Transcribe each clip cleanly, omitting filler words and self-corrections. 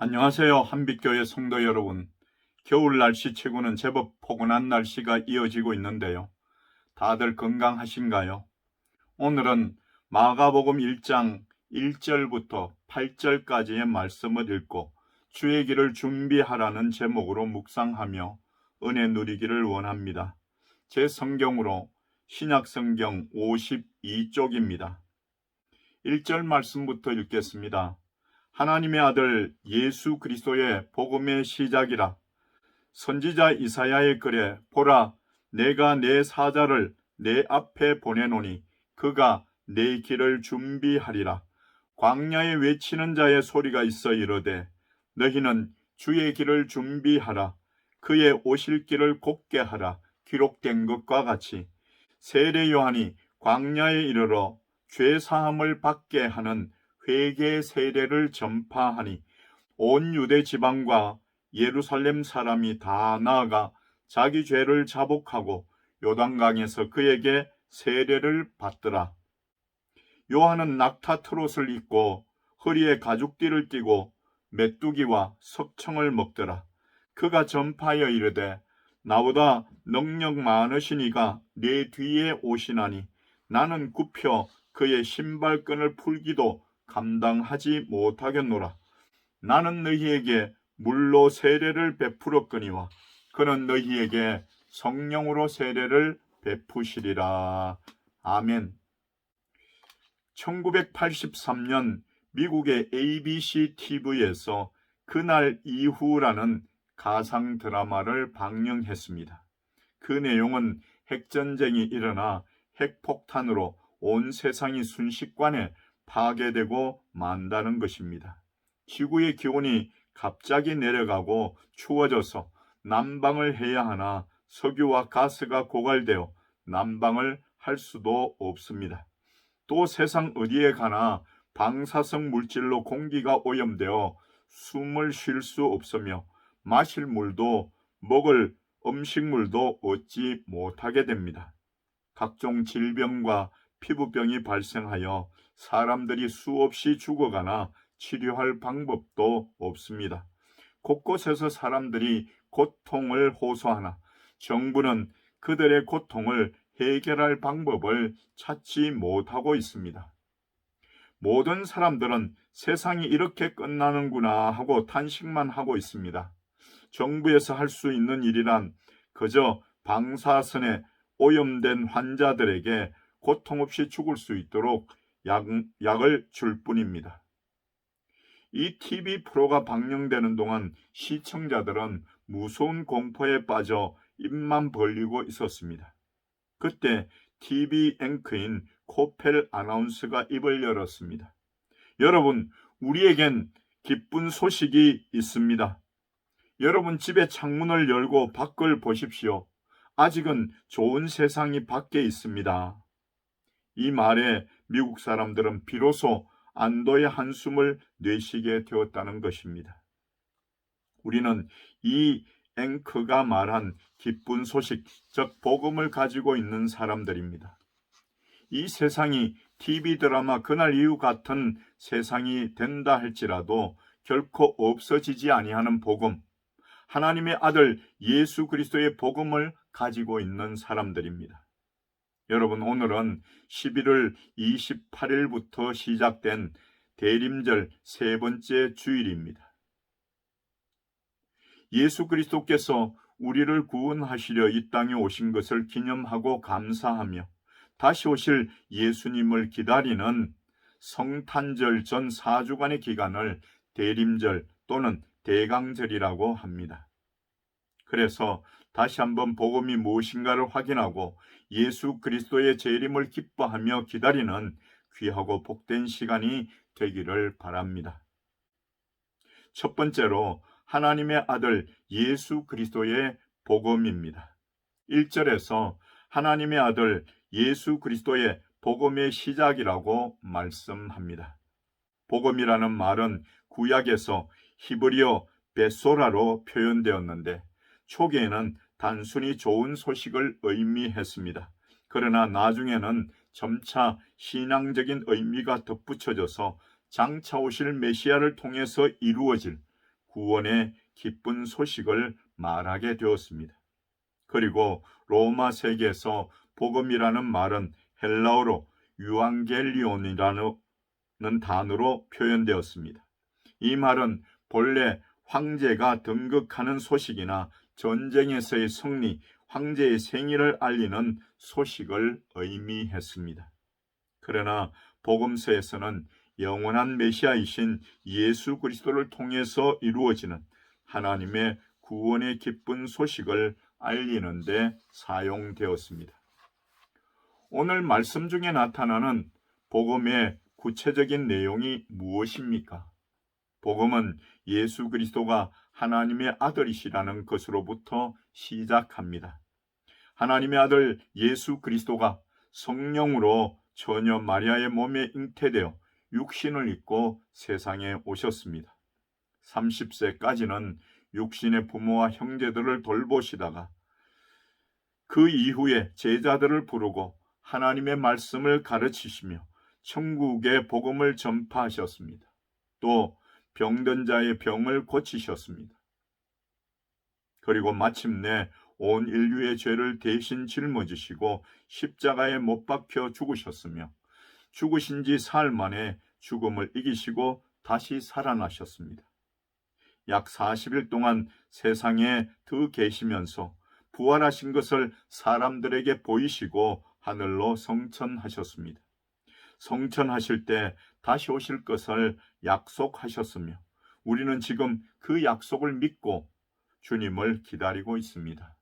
안녕하세요. 한빛교회 성도 여러분. 겨울 날씨 치고는 제법 포근한 날씨가 이어지고 있는데요. 다들 건강하신가요? 오늘은 마가복음 1장 1절부터 8절까지의 말씀을 읽고 주의 길을 준비하라는 제목으로 묵상하며 은혜 누리기를 원합니다. 제 성경으로 신약성경 52쪽입니다. 1절 말씀부터 읽겠습니다. 하나님의 아들 예수 그리스도의 복음의 시작이라. 선지자 이사야의 글에 보라, 내가 내 사자를 내 앞에 보내노니 그가 내 길을 준비하리라. 광야에 외치는 자의 소리가 있어 이르되 너희는 주의 길을 준비하라. 그의 오실 길을 곧게 하라. 기록된 것과 같이 세례 요한이 광야에 이르러 죄 사함을 받게 하는 회개 세례를 전파하니 온 유대 지방과 예루살렘 사람이 다 나아가 자기 죄를 자복하고 요단강에서 그에게 세례를 받더라. 요한은 낙타 트롯을 입고 허리에 가죽띠를 띠고 메뚜기와 석청을 먹더라. 그가 전파하여 이르되 나보다 능력 많으시니가 내 뒤에 오시나니 나는 굽혀 그의 신발끈을 풀기도 감당하지 못하겠노라. 나는 너희에게 물로 세례를 베풀었거니와 그는 너희에게 성령으로 세례를 베푸시리라. 아멘. 1983년 미국의 ABC TV에서 그날 이후라는 가상 드라마를 방영했습니다. 그 내용은 핵전쟁이 일어나 핵폭탄으로 온 세상이 순식간에 파괴되고 만다는 것입니다. 지구의 기온이 갑자기 내려가고 추워져서 난방을 해야 하나 석유와 가스가 고갈되어 난방을 할 수도 없습니다. 또 세상 어디에 가나 방사성 물질로 공기가 오염되어 숨을 쉴 수 없으며 마실 물도 먹을 음식물도 얻지 못하게 됩니다. 각종 질병과 피부병이 발생하여 사람들이 수없이 죽어가나 치료할 방법도 없습니다. 곳곳에서 사람들이 고통을 호소하나 정부는 그들의 고통을 해결할 방법을 찾지 못하고 있습니다. 모든 사람들은 세상이 이렇게 끝나는구나 하고 탄식만 하고 있습니다. 정부에서 할 수 있는 일이란 그저 방사선에 오염된 환자들에게 고통 없이 죽을 수 있도록 약을 줄 뿐입니다. 이 TV 프로가 방영되는 동안 시청자들은 무서운 공포에 빠져 입만 벌리고 있었습니다. 그때 TV 앵커인 코펠 아나운서가 입을 열었습니다. 여러분, 우리에겐 기쁜 소식이 있습니다. 여러분 집에 창문을 열고 밖을 보십시오. 아직은 좋은 세상이 밖에 있습니다. 이 말에 미국 사람들은 비로소 안도의 한숨을 내쉬게 되었다는 것입니다. 우리는 이 앵커가 말한 기쁜 소식, 즉 복음을 가지고 있는 사람들입니다. 이 세상이 TV 드라마 그날 이후 같은 세상이 된다 할지라도 결코 없어지지 아니하는 복음, 하나님의 아들 예수 그리스도의 복음을 가지고 있는 사람들입니다. 여러분, 오늘은 11월 28일부터 시작된 대림절 세 번째 주일입니다. 예수 그리스도께서 우리를 구원하시려 이 땅에 오신 것을 기념하고 감사하며 다시 오실 예수님을 기다리는 성탄절 전 4주간의 기간을 대림절 또는 대강절이라고 합니다. 그래서 다시 한번 복음이 무엇인가를 확인하고 예수 그리스도의 재림을 기뻐하며 기다리는 귀하고 복된 시간이 되기를 바랍니다. 첫 번째로 하나님의 아들 예수 그리스도의 복음입니다. 1절에서 하나님의 아들 예수 그리스도의 복음의 시작이라고 말씀합니다. 복음이라는 말은 구약에서 히브리어 베소라로 표현되었는데 초기에는 단순히 좋은 소식을 의미했습니다. 그러나 나중에는 점차 신앙적인 의미가 덧붙여져서 장차 오실 메시아를 통해서 이루어질 구원의 기쁜 소식을 말하게 되었습니다. 그리고 로마 세계에서 복음이라는 말은 헬라어로 유앙겔리온이라는 단어로 표현되었습니다. 이 말은 본래 황제가 등극하는 소식이나 전쟁에서의 승리, 황제의 생일을 알리는 소식을 의미했습니다. 그러나 복음서에서는 영원한 메시아이신 예수 그리스도를 통해서 이루어지는 하나님의 구원의 기쁜 소식을 알리는 데 사용되었습니다. 오늘 말씀 중에 나타나는 복음의 구체적인 내용이 무엇입니까? 복음은 예수 그리스도가 하나님의 아들이시라는 것으로부터 시작합니다. 하나님의 아들 예수 그리스도가 성령으로 처녀 마리아의 몸에 잉태되어 육신을 입고 세상에 오셨습니다. 30세까지는 육신의 부모와 형제들을 돌보시다가 그 이후에 제자들을 부르고 하나님의 말씀을 가르치시며 천국의 복음을 전파하셨습니다. 또 병든 자의 병을 고치셨습니다. 그리고 마침내 온 인류의 죄를 대신 짊어지시고 십자가에 못 박혀 죽으셨으며 죽으신 지 사흘 만에 죽음을 이기시고 다시 살아나셨습니다. 약 40일 동안 세상에 더 계시면서 부활하신 것을 사람들에게 보이시고 하늘로 성천하셨습니다. 성천하실 때 다시 오실 것을 약속하셨으며 우리는 지금 그 약속을 믿고 주님을 기다리고 있습니다.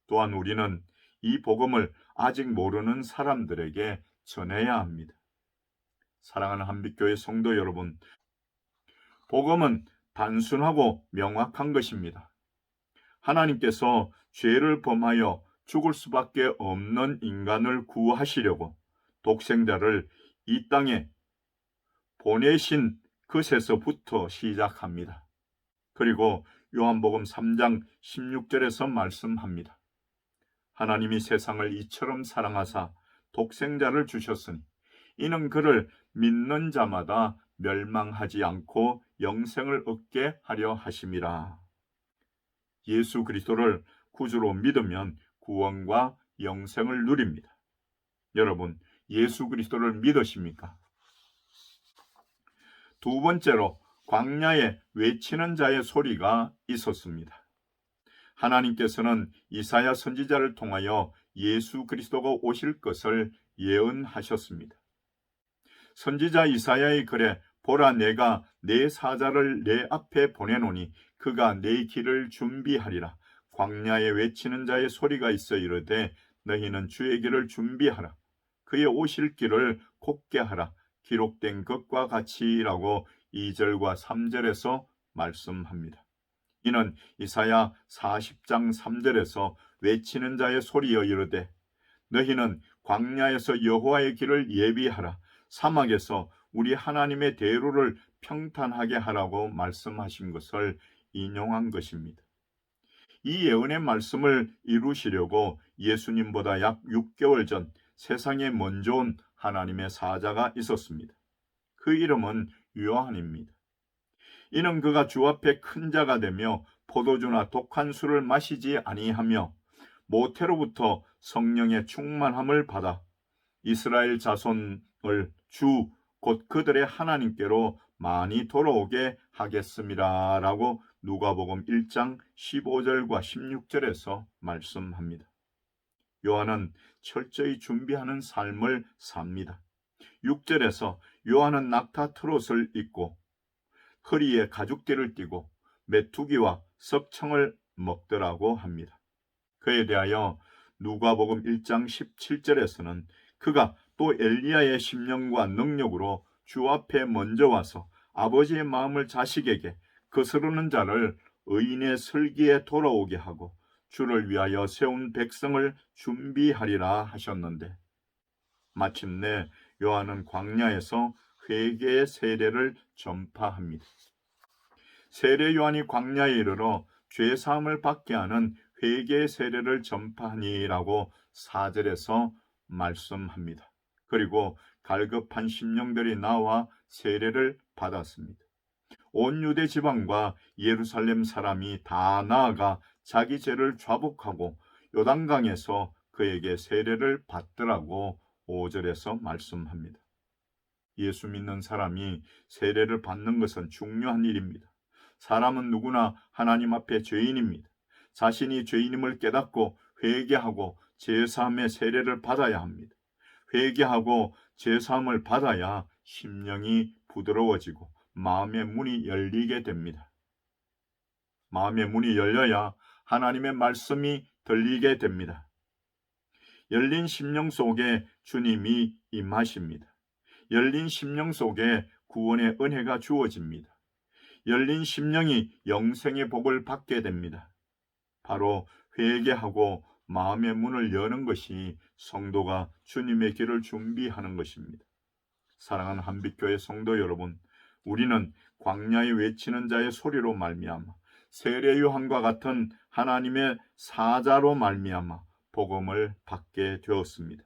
또한 우리는 이 복음을 아직 모르는 사람들에게 전해야 합니다. 사랑하는 한빛교회 성도 여러분, 복음은 단순하고 명확한 것입니다. 하나님께서 죄를 범하여 죽을 수밖에 없는 인간을 구하시려고 독생자를 이 땅에 보내신 것에서부터 시작합니다. 그리고 요한복음 3장 16절에서 말씀합니다. 하나님이 세상을 이처럼 사랑하사 독생자를 주셨으니 이는 그를 믿는 자마다 멸망하지 않고 영생을 얻게 하려 하심이라. 예수 그리스도를 구주로 믿으면 구원과 영생을 누립니다. 여러분, 예수 그리스도를 믿으십니까? 두 번째로 광야에 외치는 자의 소리가 있었습니다. 하나님께서는 이사야 선지자를 통하여 예수 그리스도가 오실 것을 예언하셨습니다. 선지자 이사야의 글에 보라 내가 내 사자를 내 앞에 보내노니 그가 내 길을 준비하리라. 광야에 외치는 자의 소리가 있어 이르되 너희는 주의 길을 준비하라. 그의 오실 길을 곱게 하라. 기록된 것과 같이라고 2절과 3절에서 말씀합니다. 이는 이사야 40장 3절에서 외치는 자의 소리여 이르되 너희는 광야에서 여호와의 길을 예비하라. 사막에서 우리 하나님의 대로를 평탄하게 하라고 말씀하신 것을 인용한 것입니다. 이 예언의 말씀을 이루시려고 예수님보다 약 6개월 전 세상에 먼저 온 하나님의 사자가 있었습니다. 그 이름은 요한입니다. 이는 그가 주 앞에 큰 자가 되며 포도주나 독한 술을 마시지 아니하며 모태로부터 성령의 충만함을 받아 이스라엘 자손을 주 곧 그들의 하나님께로 많이 돌아오게 하겠습니다. 라고 누가복음 1장 15절과 16절에서 말씀합니다. 요한은 철저히 준비하는 삶을 삽니다. 6절에서 요한은 낙타 트롯을 입고 허리에 가죽띠를 띠고 메뚜기와 석청을 먹더라고 합니다. 그에 대하여 누가복음 1장 17절에서는 그가 또 엘리야의 심령과 능력으로 주 앞에 먼저 와서 아버지의 마음을 자식에게 거스르는 자를 의인의 설기에 돌아오게 하고 주를 위하여 세운 백성을 준비하리라 하셨는데 마침내 요한은 광야에서 회개의 세례를 전파합니다. 세례 요한이 광야에 이르러 죄사함을 받게 하는 회개의 세례를 전파하니라고 4절에서 말씀합니다. 그리고 갈급한 심령들이 나와 세례를 받았습니다. 온 유대 지방과 예루살렘 사람이 다 나아가 자기 죄를 자복하고 요단강에서 그에게 세례를 받더라고 5절에서 말씀합니다. 예수 믿는 사람이 세례를 받는 것은 중요한 일입니다. 사람은 누구나 하나님 앞에 죄인입니다. 자신이 죄인임을 깨닫고 회개하고 제사함의 세례를 받아야 합니다. 회개하고 제사함을 받아야 심령이 부드러워지고 마음의 문이 열리게 됩니다. 마음의 문이 열려야 하나님의 말씀이 들리게 됩니다. 열린 심령 속에 주님이 임하십니다. 열린 심령 속에 구원의 은혜가 주어집니다. 열린 심령이 영생의 복을 받게 됩니다. 바로 회개하고 마음의 문을 여는 것이 성도가 주님의 길을 준비하는 것입니다. 사랑하는 한빛교회 성도 여러분, 우리는 광야에 외치는 자의 소리로 말미암아 세례 요한과 같은 하나님의 사자로 말미암아 복음을 받게 되었습니다.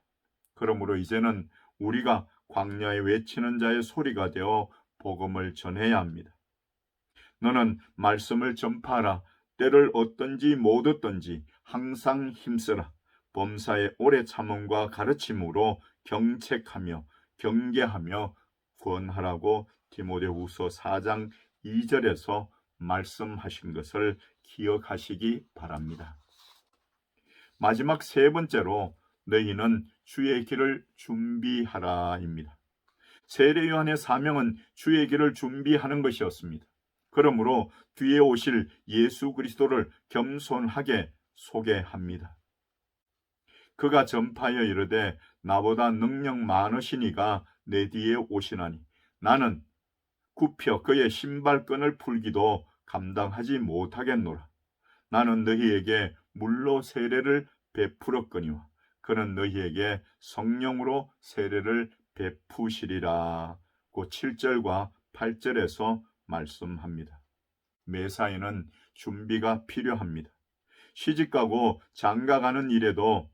그러므로 이제는 우리가 광야에 외치는 자의 소리가 되어 복음을 전해야 합니다. 너는 말씀을 전파하라. 때를 얻든지 못 얻든지 항상 힘쓰라. 범사의 오래 참음과 가르침으로 경책하며 경계하며 구원하라고 디모데후서 4장 2절에서 말씀하신 것을 기억하시기 바랍니다. 마지막 세 번째로 너희는 주의 길을 준비하라입니다. 세례 요한의 사명은 주의 길을 준비하는 것이었습니다. 그러므로 뒤에 오실 예수 그리스도를 겸손하게 소개합니다. 그가 전파하여 이르되 나보다 능력 많으시니가 내 뒤에 오시나니 나는 굽혀 그의 신발끈을 풀기도 감당하지 못하겠노라. 나는 너희에게 물로 세례를 베풀었거니와 그는 너희에게 성령으로 세례를 베푸시리라. 고 7절과 8절에서 말씀합니다. 매사에는 준비가 필요합니다. 시집가고 장가가는 일에도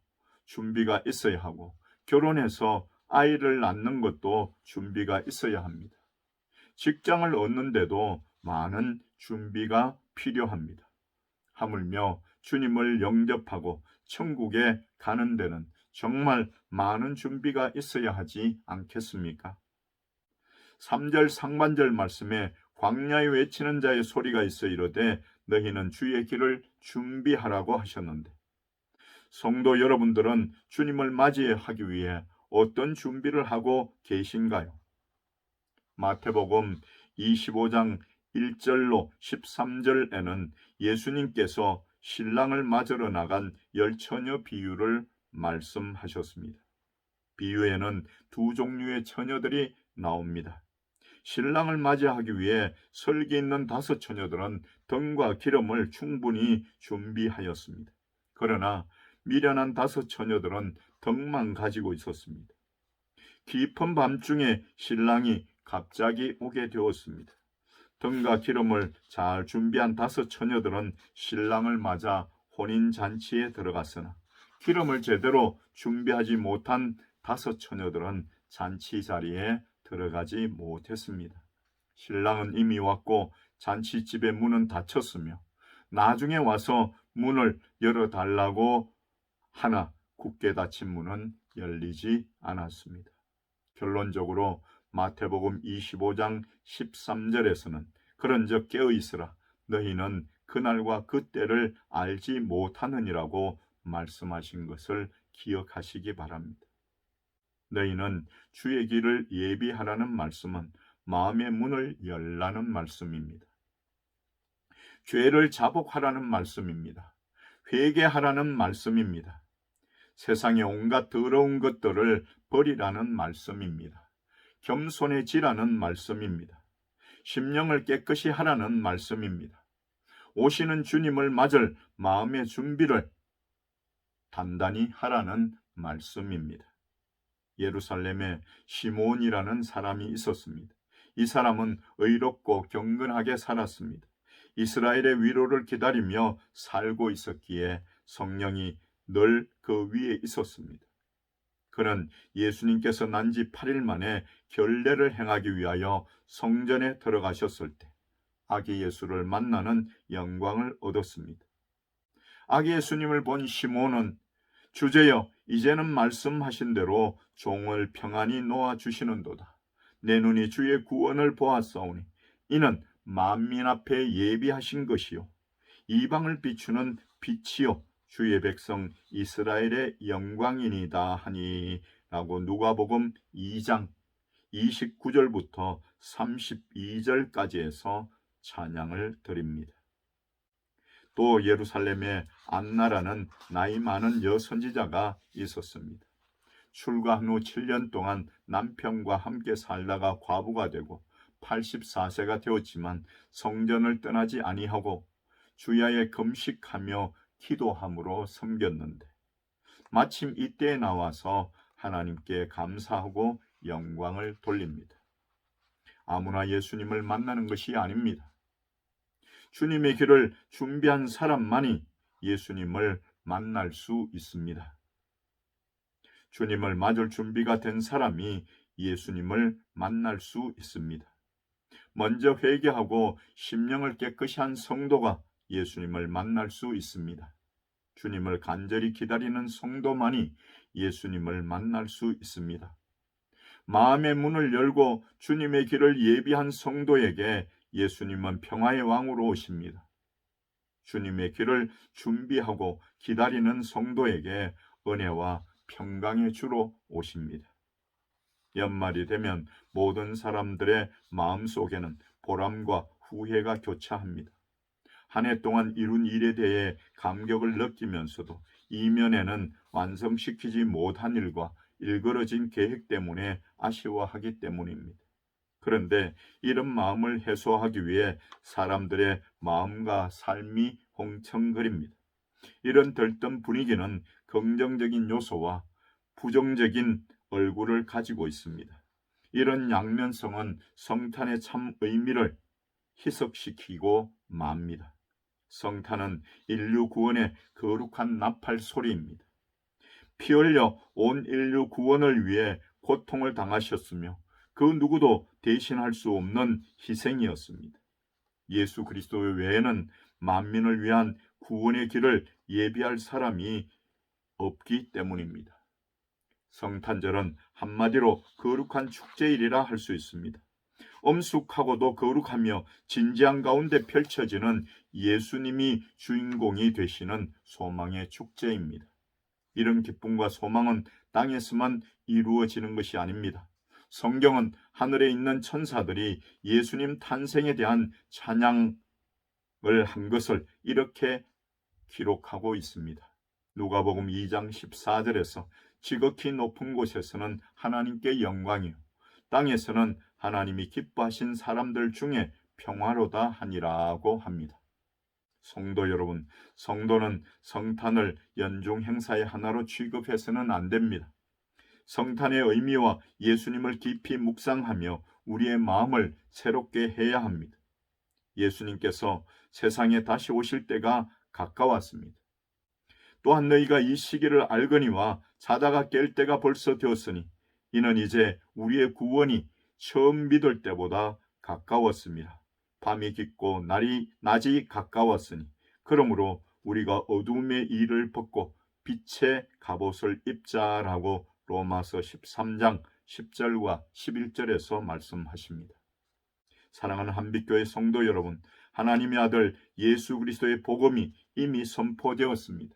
준비가 있어야 하고 결혼해서 아이를 낳는 것도 준비가 있어야 합니다. 직장을 얻는데도 많은 준비가 필요합니다. 하물며 주님을 영접하고 천국에 가는 데는 정말 많은 준비가 있어야 하지 않겠습니까? 3절 상반절 말씀에 광야에 외치는 자의 소리가 있어 이르되 너희는 주의 길을 준비하라고 하셨는데 성도 여러분들은 주님을 맞이하기 위해 어떤 준비를 하고 계신가요? 마태복음 25장 1절로 13절에는 예수님께서 신랑을 맞으러 나간 10처녀 비유를 말씀하셨습니다. 비유에는 두 종류의 처녀들이 나옵니다. 신랑을 맞이하기 위해 설기 있는 5처녀들은 등과 기름을 충분히 준비하였습니다. 그러나 미련한 5처녀들은 등만 가지고 있었습니다. 깊은 밤중에 신랑이 갑자기 오게 되었습니다. 등과 기름을 잘 준비한 5처녀들은 신랑을 맞아 혼인잔치에 들어갔으나 기름을 제대로 준비하지 못한 5처녀들은 잔치 자리에 들어가지 못했습니다. 신랑은 이미 왔고 잔치집의 문은 닫혔으며 나중에 와서 문을 열어달라고 하나 굳게 닫힌 문은 열리지 않았습니다. 결론적으로 마태복음 25장 13절에서는 그런즉 깨어있으라 너희는 그날과 그때를 알지 못하느니라고 말씀하신 것을 기억하시기 바랍니다. 너희는 주의 길을 예비하라는 말씀은 마음의 문을 열라는 말씀입니다. 죄를 자복하라는 말씀입니다. 회개하라는 말씀입니다. 세상의 온갖 더러운 것들을 버리라는 말씀입니다. 겸손해지라는 말씀입니다. 심령을 깨끗이 하라는 말씀입니다. 오시는 주님을 맞을 마음의 준비를 단단히 하라는 말씀입니다. 예루살렘에 시몬이라는 사람이 있었습니다. 이 사람은 의롭고 경건하게 살았습니다. 이스라엘의 위로를 기다리며 살고 있었기에 성령이 늘 그 위에 있었습니다. 그는 예수님께서 난 지 8일 만에 결례를 행하기 위하여 성전에 들어가셨을 때 아기 예수를 만나는 영광을 얻었습니다. 아기 예수님을 본 시몬은 주제여 이제는 말씀하신 대로 종을 평안히 놓아주시는도다. 내 눈이 주의 구원을 보았사오니 이는 만민 앞에 예비하신 것이요 이방을 비추는 빛이요 주의 백성 이스라엘의 영광이니이다 하니 라고 누가복음 2장 29절부터 32절까지 해서 찬양을 드립니다. 또 예루살렘에 안나라는 나이 많은 여선지자가 있었습니다. 출가한 후 7년 동안 남편과 함께 살다가 과부가 되고 84세가 되었지만 성전을 떠나지 아니하고 주야에 금식하며 기도함으로 섬겼는데 마침 이때에 나와서 하나님께 감사하고 영광을 돌립니다. 아무나 예수님을 만나는 것이 아닙니다. 주님의 길을 준비한 사람만이 예수님을 만날 수 있습니다. 주님을 맞을 준비가 된 사람이 예수님을 만날 수 있습니다. 먼저 회개하고 심령을 깨끗이 한 성도가 예수님을 만날 수 있습니다. 주님을 간절히 기다리는 성도만이 예수님을 만날 수 있습니다. 마음의 문을 열고 주님의 길을 예비한 성도에게 예수님은 평화의 왕으로 오십니다. 주님의 길을 준비하고 기다리는 성도에게 은혜와 평강의 주로 오십니다. 연말이 되면 모든 사람들의 마음속에는 보람과 후회가 교차합니다. 한 해 동안 이룬 일에 대해 감격을 느끼면서도 이면에는 완성시키지 못한 일과 일그러진 계획 때문에 아쉬워하기 때문입니다. 그런데 이런 마음을 해소하기 위해 사람들의 마음과 삶이 홍청거립니다. 이런 들뜬 분위기는 긍정적인 요소와 부정적인 얼굴을 가지고 있습니다. 이런 양면성은 성탄의 참 의미를 희석시키고 맙니다. 성탄은 인류 구원의 거룩한 나팔 소리입니다. 피 흘려 온 인류 구원을 위해 고통을 당하셨으며 그 누구도 대신할 수 없는 희생이었습니다. 예수 그리스도 외에는 만민을 위한 구원의 길을 예비할 사람이 없기 때문입니다. 성탄절은 한마디로 거룩한 축제일이라 할 수 있습니다. 엄숙하고도 거룩하며 진지한 가운데 펼쳐지는 예수님이 주인공이 되시는 소망의 축제입니다. 이런 기쁨과 소망은 땅에서만 이루어지는 것이 아닙니다. 성경은 하늘에 있는 천사들이 예수님 탄생에 대한 찬양을 한 것을 이렇게 기록하고 있습니다. 누가복음 2장 14절에서 지극히 높은 곳에서는 하나님께 영광이요 땅에서는 하나님이 기뻐하신 사람들 중에 평화로다 하니라고 합니다. 성도 여러분, 성도는 성탄을 연중 행사의 하나로 취급해서는 안 됩니다. 성탄의 의미와 예수님을 깊이 묵상하며 우리의 마음을 새롭게 해야 합니다. 예수님께서 세상에 다시 오실 때가 가까웠습니다. 또한 너희가 이 시기를 알거니와 자다가 깰 때가 벌써 되었으니 이는 이제 우리의 구원이 처음 믿을 때보다 가까웠습니다. 밤이 깊고 낮이 가까웠으니 그러므로 우리가 어두움의 일을 벗고 빛의 갑옷을 입자라고 로마서 13장 10절과 11절에서 말씀하십니다. 사랑하는 한빛교회 성도 여러분, 하나님의 아들 예수 그리스도의 복음이 이미 선포되었습니다.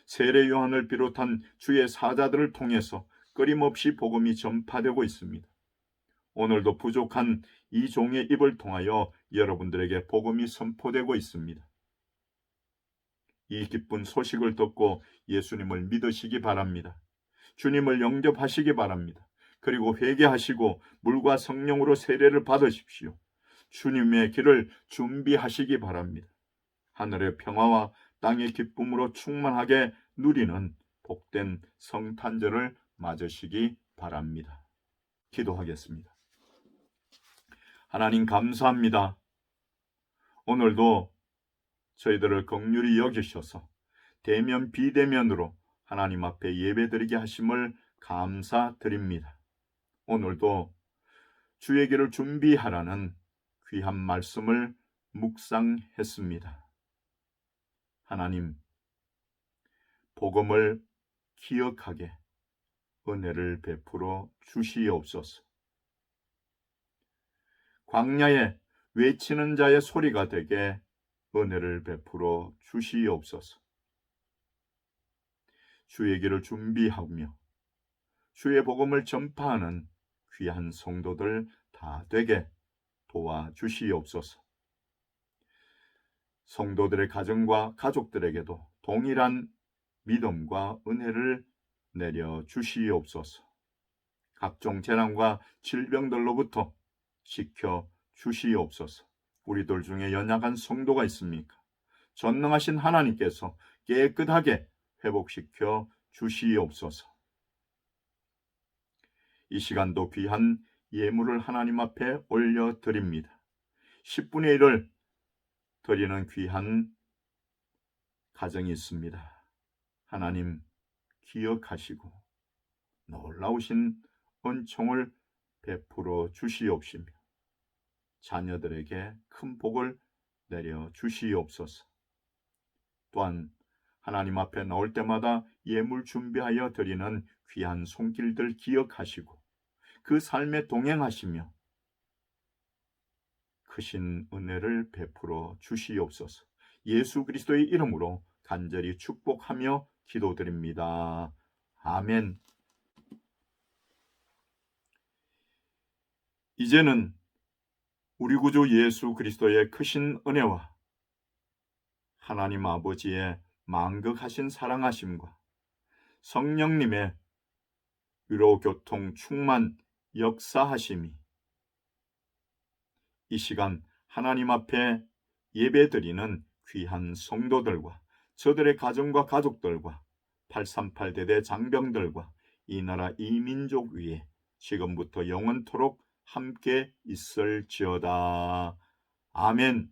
세례 요한을 비롯한 주의 사자들을 통해서 끊임없이 복음이 전파되고 있습니다. 오늘도 부족한 이 종의 입을 통하여 여러분들에게 복음이 선포되고 있습니다. 이 기쁜 소식을 듣고 예수님을 믿으시기 바랍니다. 주님을 영접하시기 바랍니다. 그리고 회개하시고 물과 성령으로 세례를 받으십시오. 주님의 길을 준비하시기 바랍니다. 하늘의 평화와 땅의 기쁨으로 충만하게 누리는 복된 성탄절을 맞으시기 바랍니다. 기도하겠습니다. 하나님 감사합니다. 오늘도 저희들을 긍휼히 여기셔서 대면 비대면으로 하나님 앞에 예배드리게 하심을 감사드립니다. 오늘도 주의 길을 준비하라는 귀한 말씀을 묵상했습니다. 하나님, 복음을 기억하게 은혜를 베풀어 주시옵소서. 광야에 외치는 자의 소리가 되게 은혜를 베풀어 주시옵소서. 주의 길을 준비하며 주의 복음을 전파하는 귀한 성도들 다 되게 도와주시옵소서. 성도들의 가정과 가족들에게도 동일한 믿음과 은혜를 내려 주시옵소서. 각종 재난과 질병들로부터 지켜 주시옵소서. 우리들 중에 연약한 성도가 있습니까? 전능하신 하나님께서 깨끗하게 회복시켜 주시옵소서. 이 시간도 귀한 예물을 하나님 앞에 올려드립니다. 10분의 1을 드리는 귀한 가정이 있습니다. 하나님 기억하시고 놀라우신 은총을 베풀어 주시옵시며 자녀들에게 큰 복을 내려 주시옵소서. 또한 하나님 앞에 나올 때마다 예물 준비하여 드리는 귀한 손길들 기억하시고 그 삶에 동행하시며 크신 은혜를 베풀어 주시옵소서. 예수 그리스도의 이름으로 간절히 축복하며 기도드립니다. 아멘. 이제는 우리 구주 예수 그리스도의 크신 은혜와 하나님 아버지의 만극하신 사랑하심과 성령님의 위로 교통 충만 역사하심이 이 시간 하나님 앞에 예배드리는 귀한 성도들과 저들의 가정과 가족들과 838대대 장병들과 이 나라 이 민족 위에 지금부터 영원토록 함께 있을지어다. 아멘.